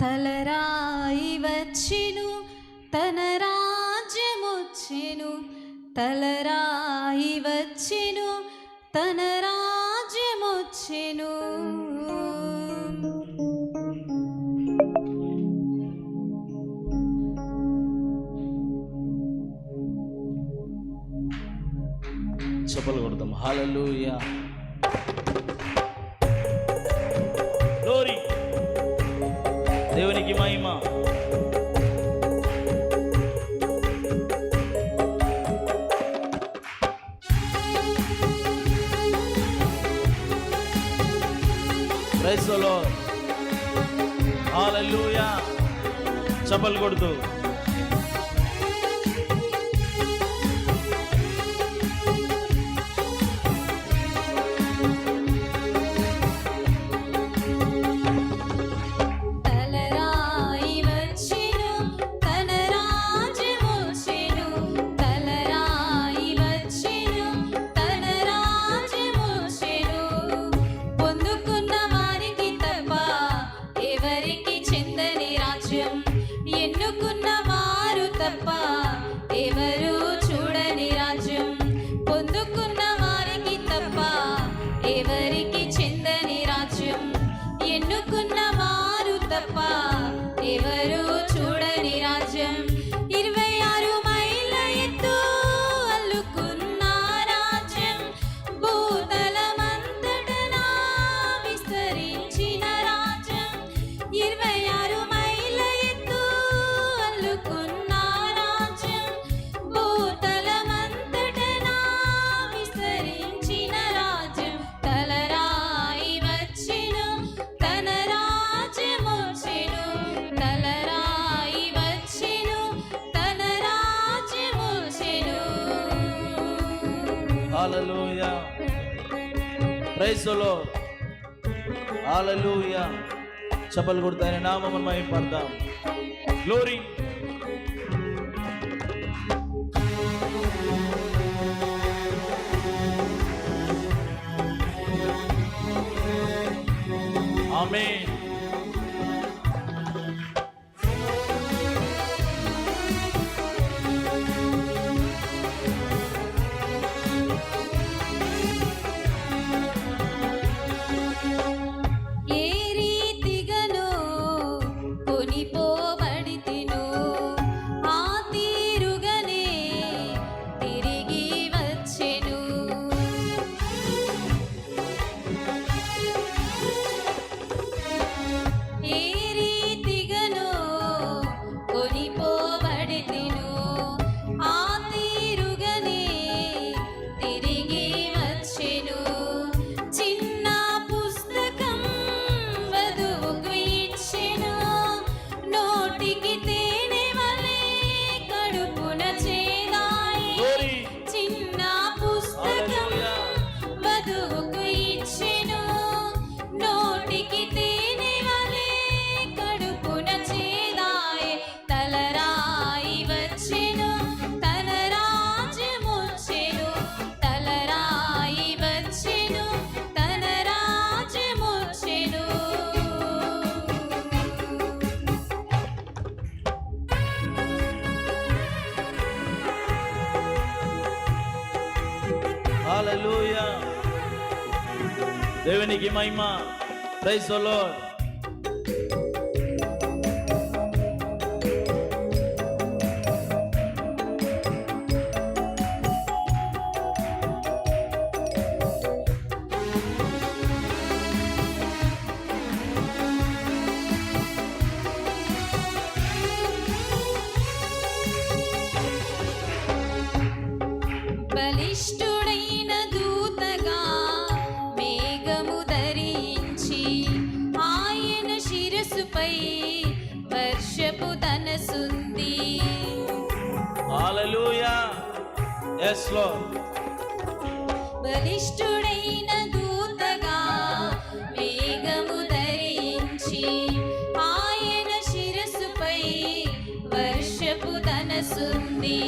తలరాయి వచ్చెను తన రాజ్యమొచ్చెను, తలరాయి వచ్చెను తన రాజ్యమొచ్చెను. చప్పలు కొడదాం. హల్లెలూయా, గ్లోరీ, దేవునికి మహిమ. Praise the lord. హల్లెలూయా, చప్పలు కొడుతూ ఎన్నుకున్న వారు తప్ప ఎవరు చూడని రాజ్యం, పొందుకున్న వారికి తప్ప ఎవరికి చెందని రాజ్యం, ఎన్నుకున్న వారు తప్ప ఎవరు చూడని రాజ్యం. 26 మైళ్ళ ఎత్తు అల్లుకున్న రాజ్యం, భూతలమంతటా విస్తరించిన రాజ్యం. 26 హల్లెలూయా, ప్రైజ్ ది లార్డ్. హల్లెలూయా, చప్పలు కొడుతూ ఆయన నామమును మహిమపడదాం. గ్లోరీ. ఆమేన్. హల్లెలూయా, దేవునికి మహిమ. Praise the lord. బలిష్ఠుడైన దూతగా మేఘము ధరించి ఆయన శిరస్సుపై వర్షపు ధనసుంది. హల్లెలూయా, yes Lord. బలిష్ఠుడైన దూతగా మేఘము ధరించి ఆయన శిరస్సుపై వర్షపు ధనసుంది.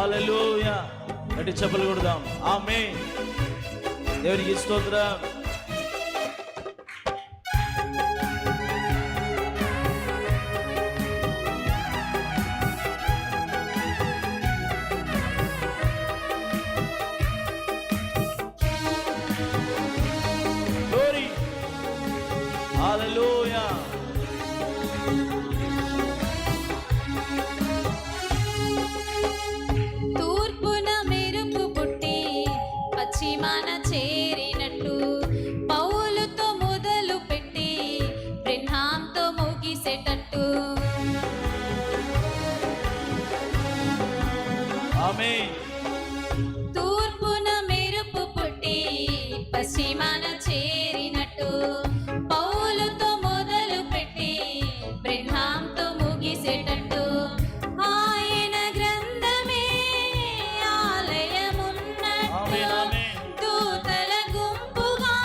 హల్లెలూయా. గట్టి చప్పలు కొడదాం. ఆమేన్. దేవునికి స్తోత్రం. Glory. Hallelujah. తూర్పున మెరుపు పుట్టి పశ్చిమాన చేరినట్టు పౌలుతో మొదలు పెట్టి బ్రెన్హాంతో ముగిసేటట్టు ఆమేన్. తూర్పున మెరుపు పుట్టి పశ్చిమాన చేరినట్టు పౌలుతో మొదలు పెట్టి బ్రెన్హాంతో ముగిసేటట్టు ఆయన గ్రంథమే ఆలయమున్నట్టు ఆమేన్. ఆమేన్. దూతల గుంపుగా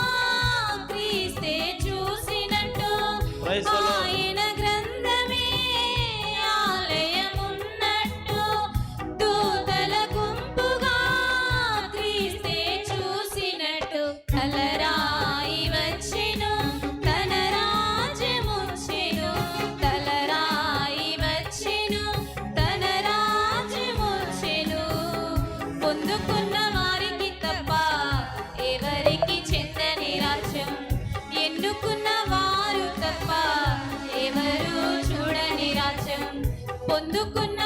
క్రీస్తే చూసినట్టు Praise the Lord. ఆయన గ్రంథమే ఆలయమున్నట్టు దూతల గుంపుగా క్రీస్తే చూసినట్టు తలరాయి వచ్చెను తన రాజ్యముచ్చెను తలరాయి వచ్చెను తన రాజ్యముచ్చెను పొందుకున్న వారికి తప్ప ఎవరికి చెందని రాజ్యం ఎన్నుకున్న వారు తప్ప ఎవరు చూడని రాజ్యం పొందుకున్న